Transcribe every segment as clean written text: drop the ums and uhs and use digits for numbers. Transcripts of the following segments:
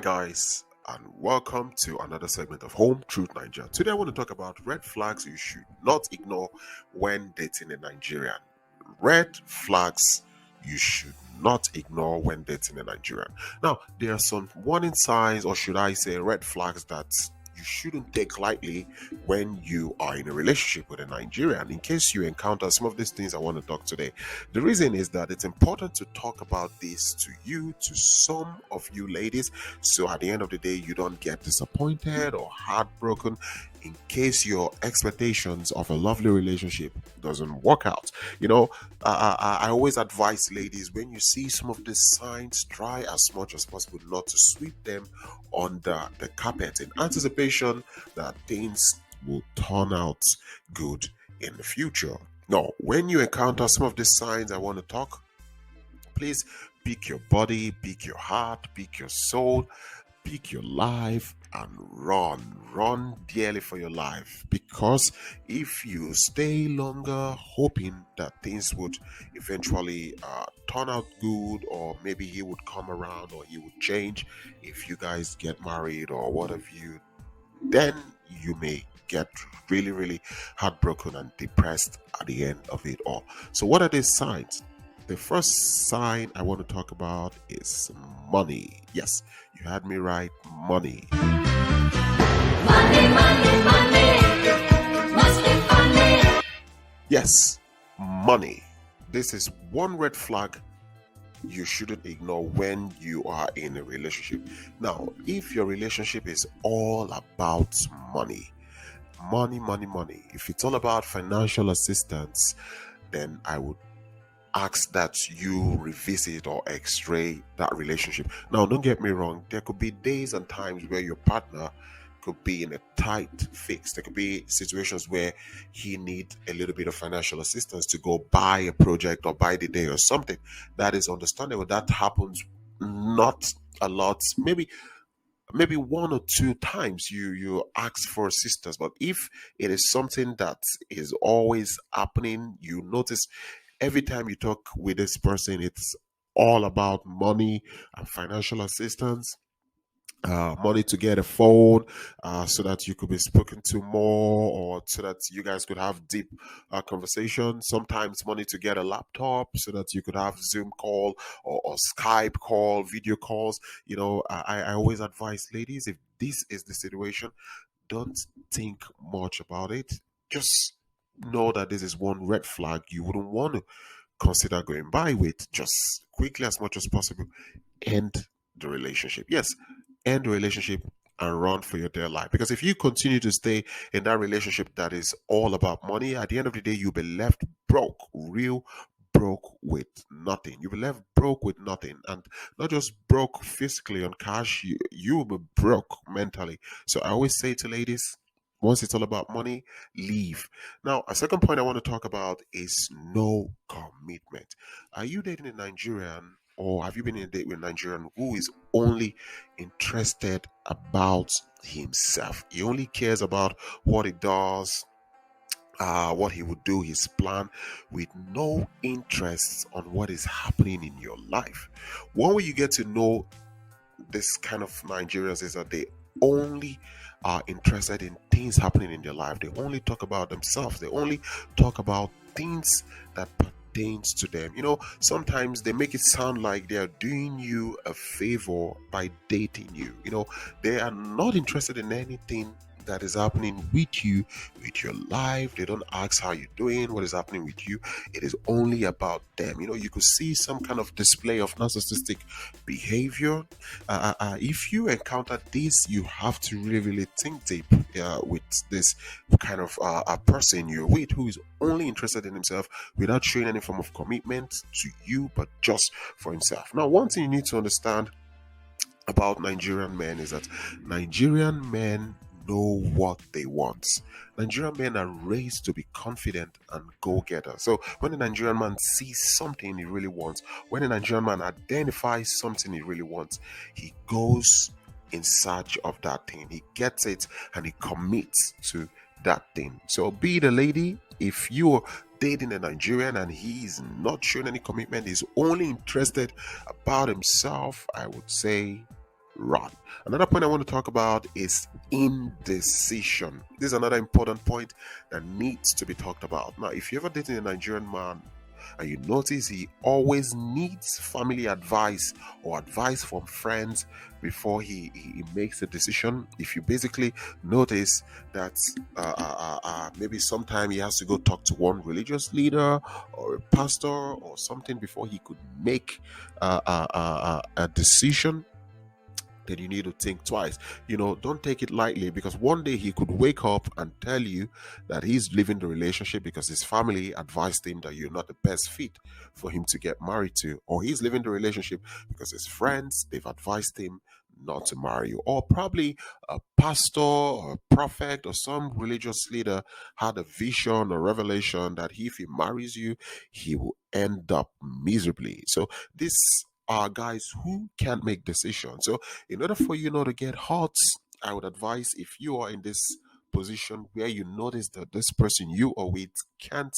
guys, and welcome to another segment of Home Truth Nigeria. Today, I want to talk about red flags you should not ignore when dating a Nigerian. Red flags you should not ignore when dating a Nigerian. Now, there are some warning signs, or should I say, red flags that you shouldn't take lightly when you are in a relationship with a Nigerian. In case you encounter some of these things I want to talk today, the reason is that it's important to talk about this to some of you ladies, so at the end of the day, you don't get disappointed or heartbroken in case your expectations of a lovely relationship doesn't work out. I always advise ladies, when you see some of these signs, try as much as possible not to sweep them under the carpet in anticipation that things will turn out good in the future. Now, when you encounter some of these signs I want to talk, please pick your body, pick your heart, pick your soul, pick your life and run dearly for your life, because if you stay longer hoping that things would eventually turn out good, or maybe he would come around or he would change if you guys get married or what have you, then you may get really heartbroken and depressed at the end of it all. So what are these signs? The first sign I want to talk about is money. Yes, you had me right, money. Money, must be funny. Yes, money. This is one red flag you shouldn't ignore when you are in a relationship. Now, if your relationship is all about money, if it's all about financial assistance, then I would ask that you revisit or x-ray that relationship. Now, don't get me wrong, there could be days and times where your partner could be in a tight fix. There could be situations where he needs a little bit of financial assistance to go buy a project or buy the day or something. That is understandable. That happens not a lot, maybe one or two times you ask for assistance. But if it is something that is always happening, you notice every time you talk with this person, it's all about money and financial assistance. Money to get a phone, so that you could be spoken to more, or so that you guys could have deep conversation. Sometimes money to get a laptop so that you could have Zoom call, or Skype call, video calls. I always advise ladies, if this is the situation, don't think much about it. Just know that this is one red flag you wouldn't want to consider going by with. Just quickly, as much as possible, end the relationship. Yes, end the relationship and run for your dear life. Because if you continue to stay in that relationship that is all about money, at the end of the day, you'll be left broke, real broke with nothing. You'll be left broke with nothing, and not just broke physically on cash, you'll be broke mentally. So I always say to ladies, once it's all about money, leave. Now, a second point I want to talk about is no commitment. Are you dating a Nigerian, or have you been in a date with a Nigerian who is only interested about himself? He only cares about what he does, what he would do, his plan, with no interest on what is happening in your life. One way you get to know this kind of Nigerians is that they only are interested in things happening in their life. They only talk about themselves. They only talk about things that pertains to them. Sometimes they make it sound like they are doing you a favor by dating you. They are not interested in anything that is happening with you, with your life. They don't ask how you're doing, what is happening with you. It is only about them. You could see some kind of display of narcissistic behavior. If you encounter this, you have to really think deep with this kind of a person you're with, who is only interested in himself without showing any form of commitment to you, but just for himself. Now, one thing you need to understand about Nigerian men is that Nigerian men know what they want. Nigerian men are raised to be confident and go-getter. So when a Nigerian man sees something he really wants, when a Nigerian man identifies something he really wants, he goes in search of that thing. He gets it and he commits to that thing. So be the lady, if you're dating a Nigerian and he's not showing any commitment, he's only interested about himself, I would say run. Another point I want to talk about is indecision. This is another important point that needs to be talked about. Now, if you're ever dating a Nigerian man and you notice he always needs family advice or advice from friends before he makes a decision, if you basically notice that maybe sometime he has to go talk to one religious leader or a pastor or something before he could make a decision, then you need to think twice. Don't take it lightly, because one day he could wake up and tell you that he's leaving the relationship because his family advised him that you're not the best fit for him to get married to, or he's leaving the relationship because his friends they've advised him not to marry you, or probably a pastor or a prophet or some religious leader had a vision or revelation that if he marries you, he will end up miserably. So this are guys who can't make decisions. So in order for you not to get hurt, I would advise, if you are in this position where you notice that this person you are with can't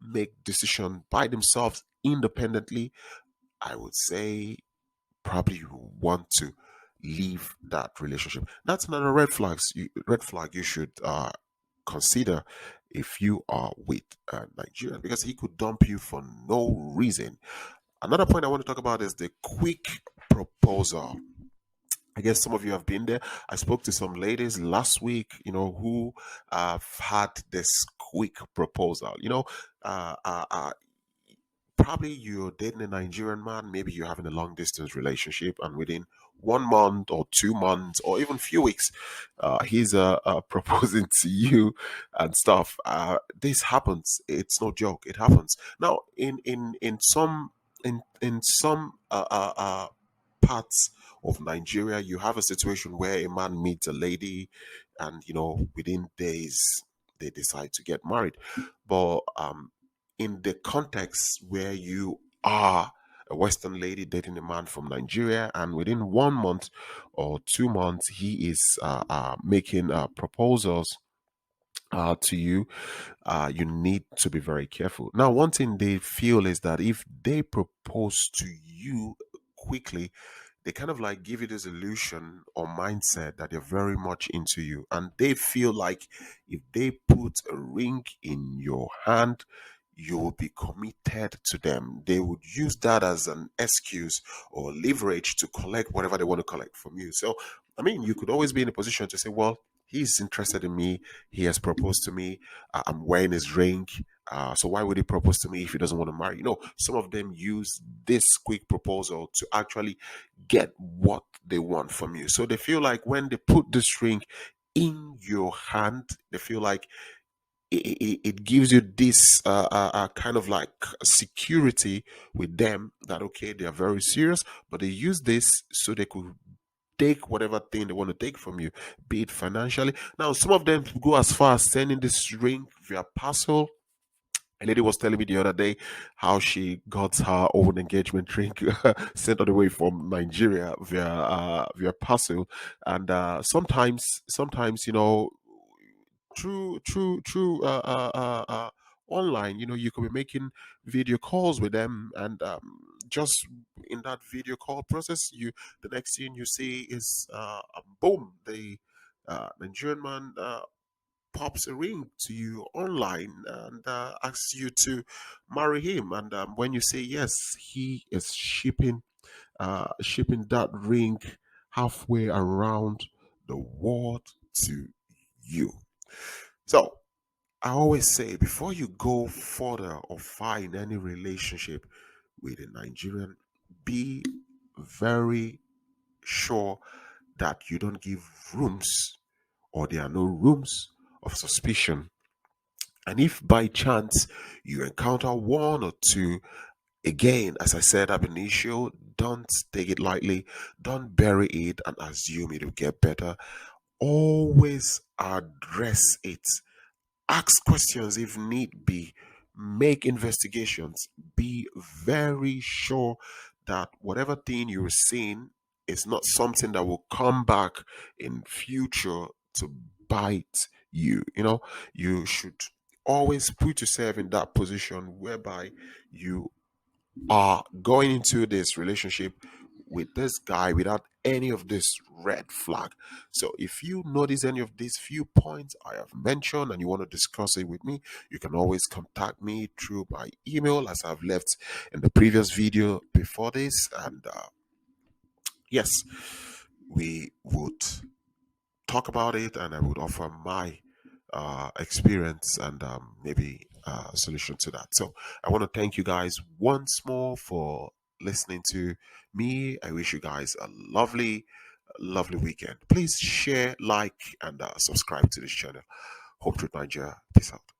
make decision by themselves independently, I would say probably you want to leave that relationship. That's another red flag you should consider if you are with Nigerian, because he could dump you for no reason. Another point I want to talk about is the quick proposal. I guess some of you have been there. I spoke to some ladies last week, who have had this quick proposal. Probably you're dating a Nigerian man, maybe you're having a long distance relationship, and within 1 month or 2 months or even few weeks, he's proposing to you and stuff. This happens. It's no joke. It happens. Now, in some parts of Nigeria, you have a situation where a man meets a lady, and within days they decide to get married. But in the context where you are a Western lady dating a man from Nigeria, and within 1 month or 2 months, he is making proposals to you, you need to be very careful. Now, one thing they feel is that if they propose to you quickly, they kind of like give you this illusion or mindset that they're very much into you. And they feel like if they put a ring in your hand, you will be committed to them. They would use that as an excuse or leverage to collect whatever they want to collect from you. So, I mean, you could always be in a position to say, well, he's interested in me. He has proposed to me. I'm wearing his ring. So why would he propose to me if he doesn't want to marry? Some of them use this quick proposal to actually get what they want from you. So they feel like when they put this ring in your hand, they feel like it gives you this kind of like security with them, that okay, they are very serious, but they use this so they could take whatever thing they want to take from you, be it financially. Now, some of them go as far as sending this ring via parcel. A lady was telling me the other day how she got her own engagement ring sent all the way from Nigeria via parcel, and sometimes through online, you could be making video calls with them, and just in that video call process, the next thing you see is boom, the Nigerian man pops a ring to you online and asks you to marry him. And when you say yes, he is shipping that ring halfway around the world to you. So I always say, before you go further or find any relationship with a Nigerian, be very sure that you don't give rooms, or there are no rooms of suspicion. And if by chance you encounter one or two, again, as I said ab initio, don't take it lightly, don't bury it and assume it will get better. Always address it. Ask questions if need be. Make investigations. Be very sure that whatever thing you're seeing is not something that will come back in future to bite you. You should always put yourself in that position whereby you are going into this relationship with this guy without any of this red flag. So if you notice any of these few points I have mentioned and you want to discuss it with me, you can always contact me through my email as I've left in the previous video before this. And yes, we would talk about it and I would offer my experience and maybe solution to that. So I want to thank you guys once more for listening to me. I wish you guys a lovely weekend. Please share, like, and subscribe to this channel. Home Truth Nigeria. Peace out.